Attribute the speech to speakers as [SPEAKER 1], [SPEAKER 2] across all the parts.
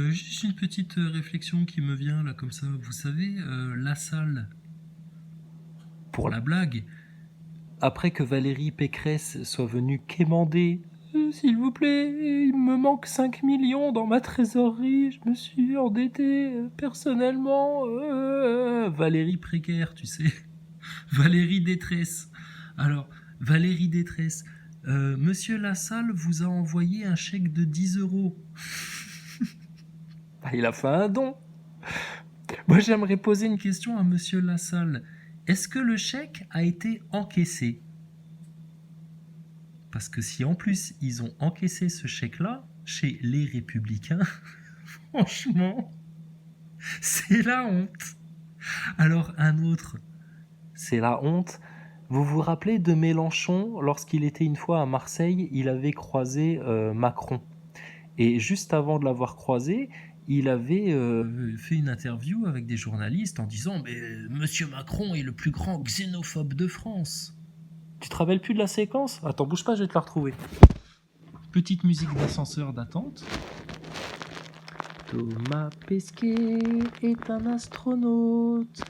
[SPEAKER 1] Juste une petite réflexion qui me vient là comme ça. Vous savez, Lassalle, pour la blague, après que Valérie Pécresse soit venue quémander s'il vous plaît, il me manque 5 millions dans ma trésorerie, je me suis endetté personnellement. Valérie précaire, tu sais. Valérie détresse. Alors, Valérie détresse, Monsieur Lassalle vous a envoyé un chèque de 10 euros. Il a fait un don. Moi, j'aimerais poser une question à Monsieur Lassalle. Est-ce que le chèque a été encaissé ? Parce que si en plus ils ont encaissé ce chèque-là chez les Républicains, franchement, c'est la honte. Alors un autre, c'est la honte. Vous vous rappelez de Mélenchon, lorsqu'il était une fois à Marseille, il avait croisé Macron. Et juste avant de l'avoir croisé, il avait fait une interview avec des journalistes en disant « Mais Monsieur Macron est le plus grand xénophobe de France ». Tu te rappelles plus de la séquence ? Attends, bouge pas, je vais te la retrouver. Petite musique d'ascenseur d'attente. Thomas Pesquet est un astronaute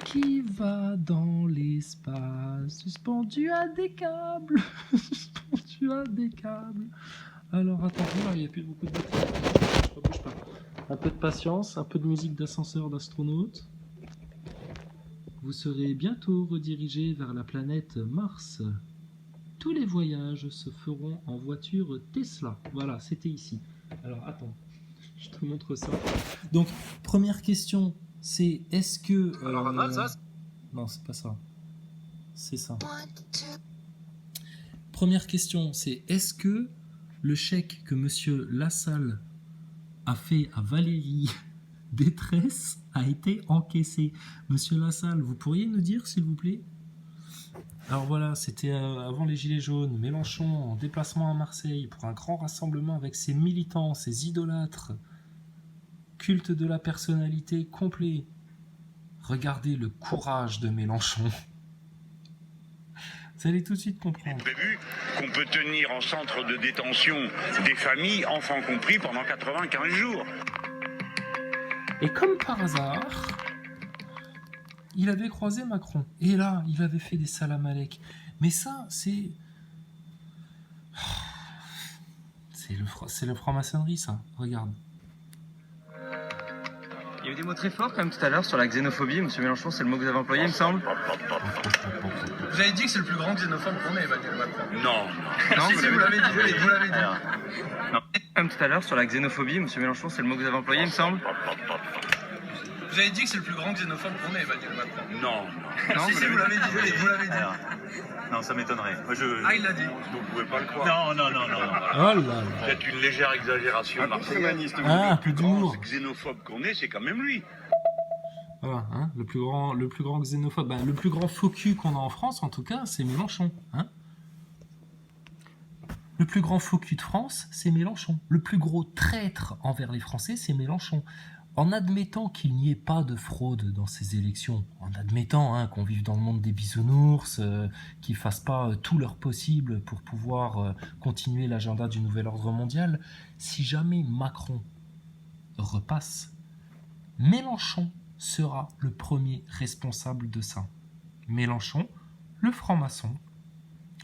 [SPEAKER 1] qui va dans l'espace, suspendu à des câbles. Suspendu à des câbles. Alors attends, il n'y a plus beaucoup de batterie. Bouge pas. Un peu de patience, un peu de musique d'ascenseur d'astronaute. Vous serez bientôt redirigé vers la planète Mars. Tous les voyages se feront en voiture Tesla. Voilà, c'était ici. Alors, attends, je te montre ça. Donc, première question, c'est est-ce que...
[SPEAKER 2] Alors, en ça
[SPEAKER 1] Non, c'est pas ça. C'est ça. Première question, c'est est-ce que le chèque que Monsieur Lassalle a fait à Valérie Détresse a été encaissé. Monsieur Lassalle, vous pourriez nous dire, s'il vous plaît ? Alors voilà, c'était avant les Gilets jaunes, Mélenchon en déplacement à Marseille pour un grand rassemblement avec ses militants, ses idolâtres, culte de la personnalité complet. Regardez le courage de Mélenchon. Vous allez tout de suite comprendre.
[SPEAKER 3] Il est prévu qu'on peut tenir en centre de détention des familles, enfants compris, pendant 95 jours.
[SPEAKER 1] Et comme par hasard, il avait croisé Macron. Et là, il avait fait des salam-alek. Mais ça, c'est le franc-maçonnerie, ça. Regarde.
[SPEAKER 2] Il y a eu des mots très forts quand même tout à l'heure sur la xénophobie. Monsieur Mélenchon, c'est le mot que vous avez employé, il me semble.
[SPEAKER 4] Vous avez dit que c'est le plus grand xénophobe qu'on ait, Emmanuel Macron.
[SPEAKER 3] Non.
[SPEAKER 2] Non,
[SPEAKER 4] Si, vous l'avez dit, vous l'avez dit.
[SPEAKER 2] Alors, non. Comme tout à l'heure sur la xénophobie, monsieur Mélenchon, c'est le mot que vous avez employé, il me semble.
[SPEAKER 4] Vous avez dit que c'est le plus grand xénophobe qu'on ait, Emmanuel Macron.
[SPEAKER 3] Non.
[SPEAKER 4] Si, vous l'avez dit, vous l'avez dit.
[SPEAKER 2] Alors, non, ça m'étonnerait. Moi,
[SPEAKER 4] Ah, il l'a dit.
[SPEAKER 3] Vous pouvez pas le croire.
[SPEAKER 2] Non.
[SPEAKER 1] Oh là là.
[SPEAKER 3] Peut-être une légère exagération.
[SPEAKER 1] Ah, un peu d'humour.
[SPEAKER 3] Le xénophobe qu'on est, c'est quand même lui.
[SPEAKER 1] Voilà, hein, le plus grand xénophobe, le plus grand faux cul qu'on a en France, en tout cas, c'est Mélenchon. Hein. Le plus grand faux cul de France, c'est Mélenchon. Le plus gros traître envers les Français, c'est Mélenchon. En admettant qu'il n'y ait pas de fraude dans ces élections, en admettant qu'on vive dans le monde des bisounours, qu'ils ne fassent pas tout leur possible pour pouvoir continuer l'agenda du nouvel ordre mondial, si jamais Macron repasse, Mélenchon sera le premier responsable de ça. Mélenchon, le franc-maçon.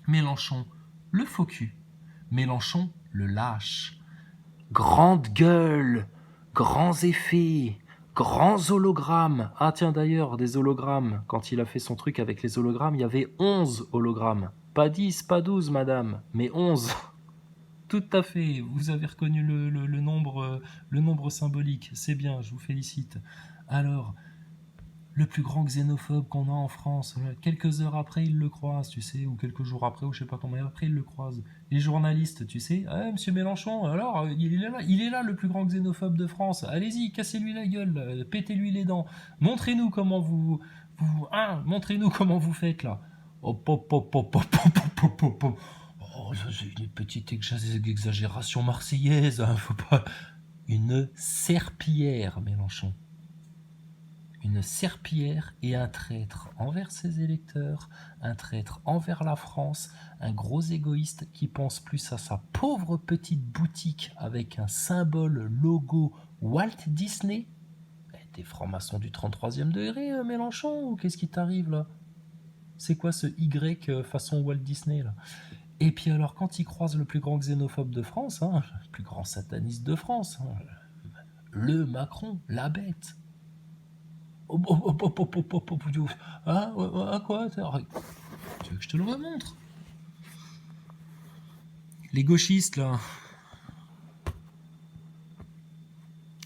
[SPEAKER 1] Mélenchon, le faux cul. Mélenchon, le lâche. Grande gueule, grands effets, grands hologrammes. Ah tiens d'ailleurs, des hologrammes. Quand il a fait son truc avec les hologrammes, il y avait 11 hologrammes. Pas 10, pas 12, madame, mais 11. Tout à fait, vous avez reconnu le nombre symbolique. C'est bien, je vous félicite. Alors, le plus grand xénophobe qu'on a en France, quelques heures après, il le croise, tu sais, ou quelques jours après, ou je sais pas combien après, il le croise. Les journalistes, tu sais, monsieur Mélenchon, alors, il est là, le plus grand xénophobe de France. Allez-y, cassez-lui la gueule, pétez-lui les dents. Montrez-nous comment montrez-nous comment vous faites, là. Hop, hop, hop, hop, hop, hop, hop, hop, hop. Oh, ça, c'est une petite exagération marseillaise, faut pas... Une serpillière, Mélenchon. une serpillière et un traître envers ses électeurs, un traître envers la France, un gros égoïste qui pense plus à sa pauvre petite boutique avec un symbole logo Walt Disney. T'es franc-maçon du 33e degré, Mélenchon, ou qu'est-ce qui t'arrive là? C'est quoi ce Y façon Walt Disney là? Et puis alors quand il croise le plus grand xénophobe de France, hein, le plus grand sataniste de France, hein, le Macron, la bête. Ah, quoi? Tu veux que je te le remontre? Les gauchistes, là.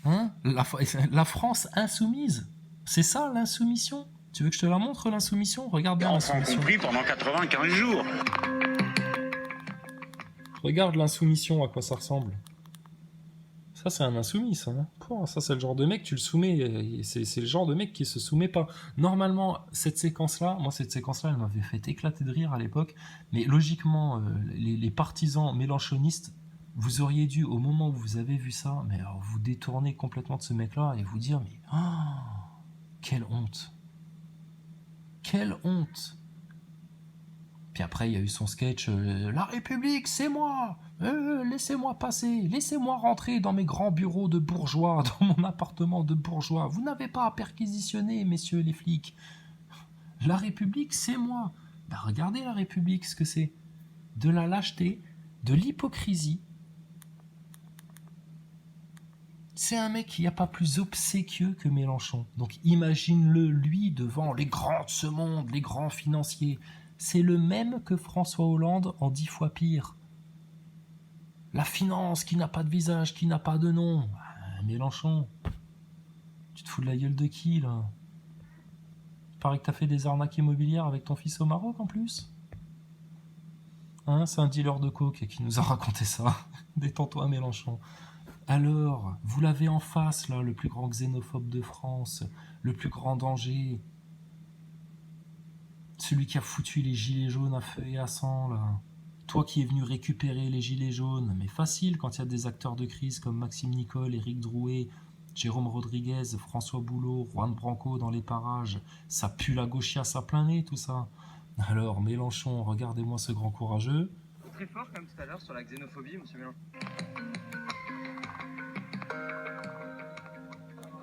[SPEAKER 1] Hein? La France insoumise. C'est ça, l'insoumission? Tu veux que je te la montre, l'insoumission? Regarde bien
[SPEAKER 3] Enfants
[SPEAKER 1] l'insoumission.
[SPEAKER 3] compris pendant 95 jours.
[SPEAKER 1] Regarde l'insoumission, à quoi ça ressemble. Ça, c'est un insoumis, ça. Hein. Ça, c'est le genre de mec, tu le soumets. C'est le genre de mec qui se soumet pas. Normalement, cette séquence-là, elle m'avait fait éclater de rire à l'époque. Mais logiquement, les partisans mélenchonistes, vous auriez dû, au moment où vous avez vu ça, mais alors, vous détourner complètement de ce mec-là et vous dire, mais quelle honte. Quelle honte. Puis après, il y a eu son sketch La République, c'est moi. Laissez-moi passer. Laissez-moi rentrer dans mes grands bureaux de bourgeois, dans mon appartement de bourgeois. Vous n'avez pas à perquisitionner, messieurs les flics. La République, c'est moi. Ben, regardez la République, ce que c'est. De la lâcheté, de l'hypocrisie. C'est un mec qui n'a pas plus obséquieux que Mélenchon. Donc imagine-le, lui, devant les grands de ce monde, les grands financiers. C'est le même que François Hollande en 10 fois pire. La finance qui n'a pas de visage, qui n'a pas de nom. Mélenchon, tu te fous de la gueule de qui, là? Il paraît que t'as fait des arnaques immobilières avec ton fils au Maroc, en plus. Hein, c'est un dealer de coke qui nous a raconté ça. Détends-toi, Mélenchon. Alors, vous l'avez en face, là, le plus grand xénophobe de France, le plus grand danger. Celui qui a foutu les gilets jaunes à feu et à sang, là. Toi qui es venu récupérer les gilets jaunes. Mais facile quand il y a des acteurs de crise comme Maxime Nicole, Éric Drouet, Jérôme Rodriguez, François Boulot, Juan Branco dans les parages. Ça pue la gauchiasse à plein nez, tout ça. Alors, Mélenchon, regardez-moi ce grand courageux.
[SPEAKER 2] Très fort comme tout à l'heure sur la xénophobie, monsieur Mélenchon.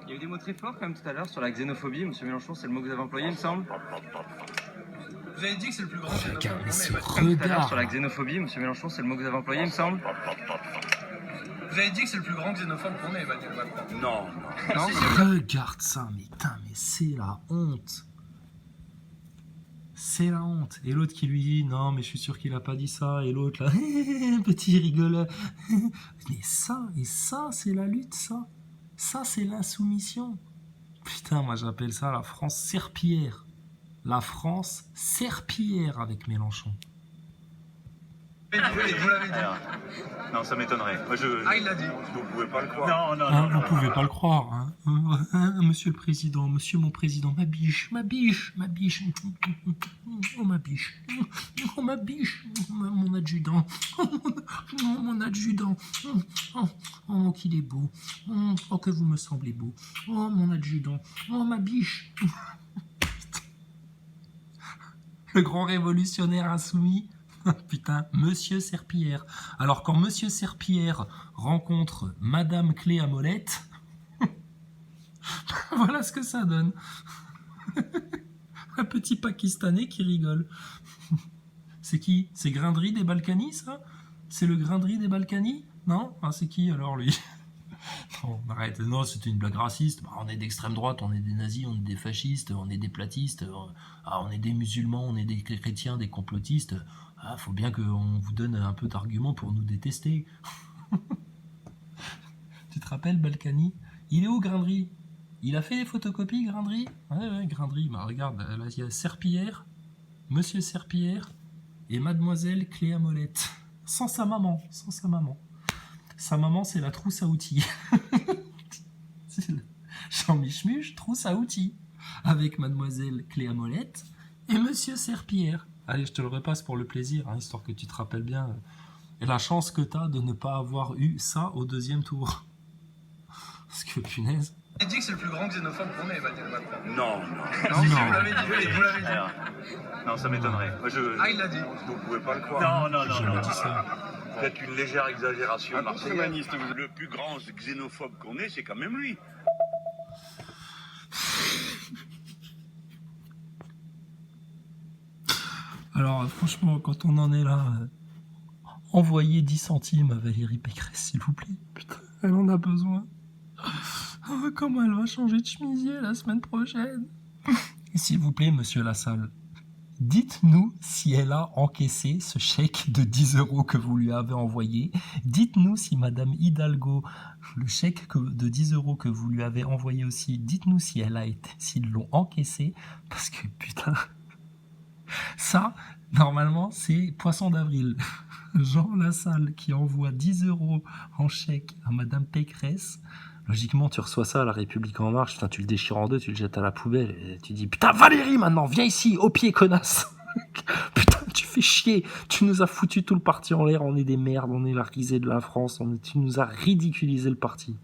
[SPEAKER 2] Il y a eu des mots très forts comme tout à l'heure sur la xénophobie, monsieur Mélenchon, c'est le mot que vous avez employé, il me semble.
[SPEAKER 4] Vous avez dit que c'est le plus grand xénophobe
[SPEAKER 1] Regardez ce
[SPEAKER 2] Comme tout à l'heure
[SPEAKER 1] regard.
[SPEAKER 2] sur la xénophobie, monsieur Mélenchon, c'est le mot que vous avez employé, il me semble.
[SPEAKER 4] Vous avez dit que c'est le plus grand xénophobe qu'on ait, Emmanuel Macron.
[SPEAKER 3] Non.
[SPEAKER 4] Non,
[SPEAKER 1] Regarde ça, mais putain, mais c'est la honte. C'est la honte. Et l'autre qui lui dit non, mais je suis sûr qu'il a pas dit ça. Et l'autre là, petit rigoleur. Mais ça, et ça, c'est la lutte, ça. Ça, c'est l'insoumission. Putain, moi j'appelle ça la France serpillière. La France serpillière avec Mélenchon.
[SPEAKER 4] vous l'avez dit.
[SPEAKER 5] Alors, non, ça m'étonnerait. Moi,
[SPEAKER 4] Ah, il l'a dit.
[SPEAKER 3] Vous pouvez pas le croire.
[SPEAKER 5] Non,
[SPEAKER 1] Vous pouvez pas le croire, hein. Monsieur le Président, monsieur mon Président, ma biche, ma biche, ma biche, oh ma biche, oh ma biche, mon adjudant, mon adjudant, oh qu'il est beau, oh que vous me semblez beau, oh mon adjudant, oh ma biche. Le grand révolutionnaire insoumis. Putain, Monsieur Serpillière. Alors quand Monsieur Serpillière rencontre Madame Clé à Molette, voilà ce que ça donne. Un petit Pakistanais qui rigole. C'est qui? C'est Grindry des Balkany, ça? C'est le Grindry des Balkany? Non? Ah, c'est qui alors lui? Non, arrête, non, c'était une blague raciste. Bah, on est d'extrême droite, on est des nazis, on est des fascistes, on est des platistes, on est des musulmans, on est des chrétiens, des complotistes. Ah, faut bien qu'on vous donne un peu d'arguments pour nous détester. Tu te rappelles, Balkany? Il est où, Grindry? Il a fait des photocopies, Grindry? Ouais, Grindry. Bah, regarde, là, il y a Serpillière, Monsieur Serpillière et Mademoiselle Cléa Molette. Sans sa maman, sans sa maman. Sa maman, c'est la trousse à outils. Jean-Michmuche, trousse à outils. Avec Mademoiselle Cléa Molette et Monsieur Serpillière. Allez, je te le repasse pour le plaisir, hein, histoire que tu te rappelles bien. Et la chance que tu as de ne pas avoir eu ça au deuxième tour. Parce que punaise.
[SPEAKER 4] Vous avez dit que c'est le plus grand xénophobe qu'on ait, Emmanuel Macron.
[SPEAKER 3] Non, non.
[SPEAKER 4] Non, si, vous l'avez dit, vous l'avez dit.
[SPEAKER 5] Alors, non, ça m'étonnerait. Moi,
[SPEAKER 4] Ah, il l'a dit.
[SPEAKER 3] Vous pouvez pas le croire.
[SPEAKER 5] Non.
[SPEAKER 1] Dit ça.
[SPEAKER 3] Peut-être une légère exagération marseillaise. Le plus grand xénophobe qu'on ait, c'est quand même lui.
[SPEAKER 1] Alors franchement, quand on en est là, envoyez 10 centimes à Valérie Pécresse, s'il vous plaît. Putain, elle en a besoin. Oh, comment elle va changer de chemisier la semaine prochaine. Et s'il vous plaît, monsieur Lassalle, dites-nous si elle a encaissé ce chèque de 10 € que vous lui avez envoyé. Dites-nous si madame Hidalgo, le chèque de 10 € que vous lui avez envoyé aussi, dites-nous si elle a été, s'ils l'ont encaissé. Parce que putain... Ça, normalement, c'est Poisson d'avril. Jean Lassalle qui envoie 10 € en chèque à Madame Pécresse. Logiquement, tu reçois ça à La République En Marche, putain, tu le déchires en deux, tu le jettes à la poubelle, et tu dis, putain, Valérie, maintenant, viens ici, au pied, connasse. Putain, tu fais chier, tu nous as foutu tout le parti en l'air, on est des merdes, on est la risée de la France, tu nous as ridiculisé le parti.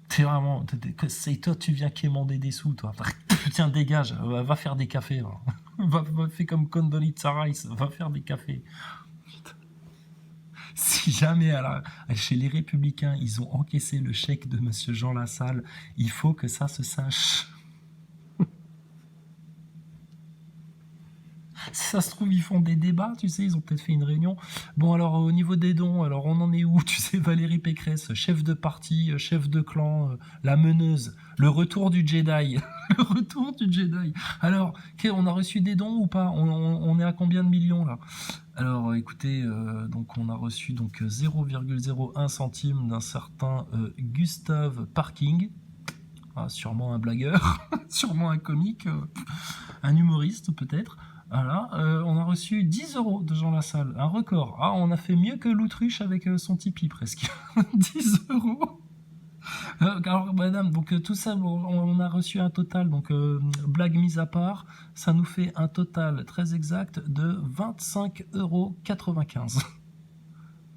[SPEAKER 1] T'es vraiment, c'est toi, tu viens quémander des sous, toi. Tiens, dégage, va faire des cafés. Va faire comme Condoleezza Rice, va faire des cafés. Putain. Si jamais chez les Républicains, ils ont encaissé le chèque de monsieur Jean Lassalle, il faut que ça se sache. Si ça se trouve, ils font des débats, tu sais, ils ont peut-être fait une réunion. Bon, alors, au niveau des dons, alors on en est où? Tu sais, Valérie Pécresse, chef de parti, chef de clan, la meneuse, le retour du Jedi. Le retour du Jedi. Alors, on a reçu des dons ou pas? On est à combien de millions, là? Alors, écoutez, donc on a reçu donc 0,01 centime d'un certain Gustave Parking. Ah, sûrement un blagueur, sûrement un comique, un humoriste peut-être. Voilà, on a reçu 10 € de Jean Lassalle, un record. Ah, on a fait mieux que l'autruche avec son Tipeee presque. 10 €. Alors, madame, donc tout ça, on a reçu un total, donc blague mise à part, ça nous fait un total très exact de 25,95 €.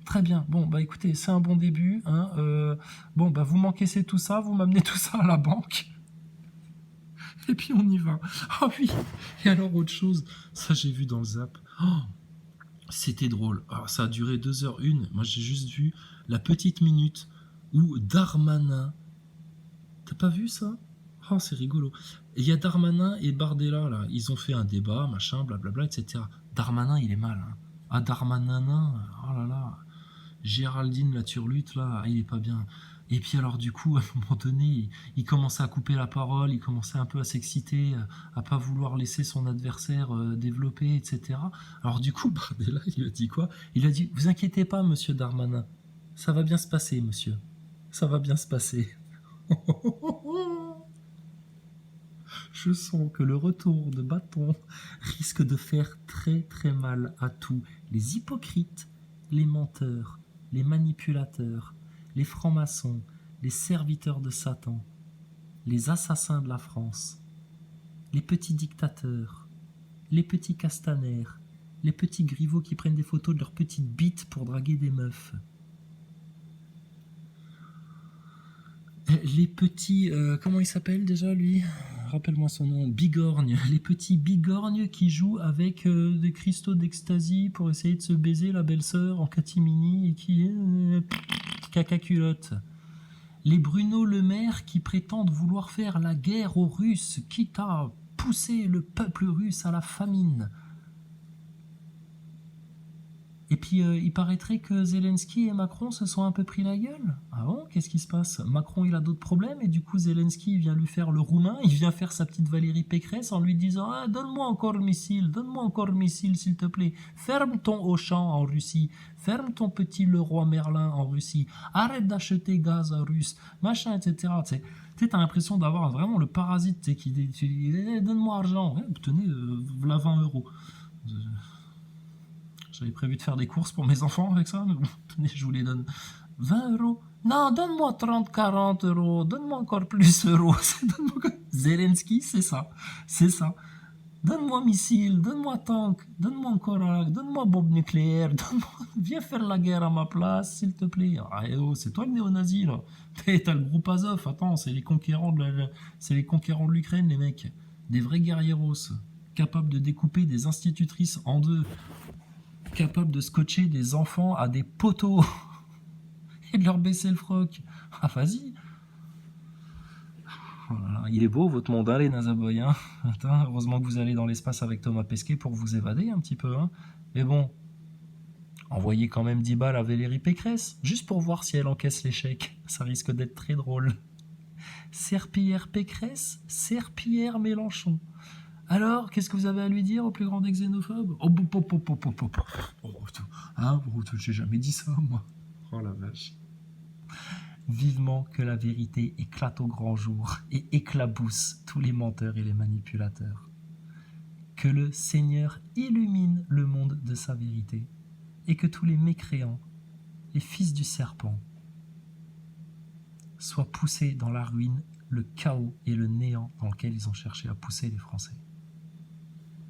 [SPEAKER 1] Très bien, bon, bah écoutez, c'est un bon début. Hein, bon, bah vous m'encaissez tout ça, vous m'amenez tout ça à la banque. Et puis on y va. Ah oui. Et alors autre chose, ça j'ai vu dans le Zap. Oh, c'était drôle. Alors, ça a duré 2h01. Moi j'ai juste vu la petite minute où Darmanin. T'as pas vu ça? Oh, c'est rigolo. Il y a Darmanin et Bardella là. Ils ont fait un débat, machin, blablabla, etc. Darmanin il est mal. Hein. Ah Darmanin, oh là là. Géraldine la turlute là, il est pas bien. Et puis alors du coup, à un moment donné, il commençait à couper la parole, il commençait un peu à s'exciter, à pas vouloir laisser son adversaire développer, etc. Alors du coup, Bardella, il a dit quoi? Il a dit, vous inquiétez pas, monsieur Darmanin, ça va bien se passer, monsieur. Ça va bien se passer. Je sens que le retour de bâton risque de faire très très mal à tous les hypocrites, les menteurs, les manipulateurs, les francs-maçons, les serviteurs de Satan, les assassins de la France, les petits dictateurs, les petits castaners, les petits griveaux qui prennent des photos de leurs petites bites pour draguer des meufs, les petits... comment il s'appelle déjà, lui? Rappelle-moi son nom. Bigorgne. Les petits bigorgnes qui jouent avec des cristaux d'ecstasy pour essayer de se baiser la belle-sœur en catimini et qui... caca culotte. Les Bruno Le Maire qui prétendent vouloir faire la guerre aux Russes, quitte à pousser le peuple russe à la famine. Et puis, il paraîtrait que Zelensky et Macron se sont un peu pris la gueule. Ah bon? Qu'est-ce qui se passe? Macron, il a d'autres problèmes, et du coup, Zelensky, il vient lui faire le roumain, il vient faire sa petite Valérie Pécresse en lui disant « Ah, donne-moi encore le missile, s'il te plaît. Ferme ton Auchan en Russie. Ferme ton petit Leroy Merlin en Russie. Arrête d'acheter gaz à russe. » Machin, etc. Tu sais, t'as l'impression d'avoir vraiment le parasite qui dit « Donne-moi argent. Ouais, tenez, voilà 20 €. J'avais prévu de faire des courses pour mes enfants avec ça, mais bon, tenez, je vous les donne. 20 €. Non, donne-moi 30, 40 €. Donne-moi encore plus euros. Zelensky, c'est ça. C'est ça. Donne-moi missile, donne-moi tank, donne-moi Korak, donne-moi bombe nucléaire, viens faire la guerre à ma place, s'il te plaît. Ah, oh, c'est toi le néo-nazi, là. T'as le groupe Azov, attends, c'est les conquérants c'est les conquérants de l'Ukraine, les mecs. Des vrais guerrieros, capables de découper des institutrices en deux, capables de scotcher des enfants à des poteaux et de leur baisser le froc. Ah, vas-y. Voilà. Il est beau votre monde, hein, les Nazaboy. Hein. Attends, heureusement que vous allez dans l'espace avec Thomas Pesquet pour vous évader un petit peu. Hein. Mais bon, envoyez quand même 10 balles à Valérie Pécresse, juste pour voir si elle encaisse l'échec. Ça risque d'être très drôle. Serpillière Pécresse, Serpillière Mélenchon. Alors, qu'est-ce que vous avez à lui dire au plus grand des xénophobes? Oh, j'ai jamais dit ça, moi. Oh la vache. Vivement que la vérité éclate au grand jour et éclabousse tous les menteurs et les manipulateurs. Que le Seigneur illumine le monde de sa vérité et que tous les mécréants, les fils du serpent, soient poussés dans la ruine, le chaos et le néant dans lequel ils ont cherché à pousser les Français.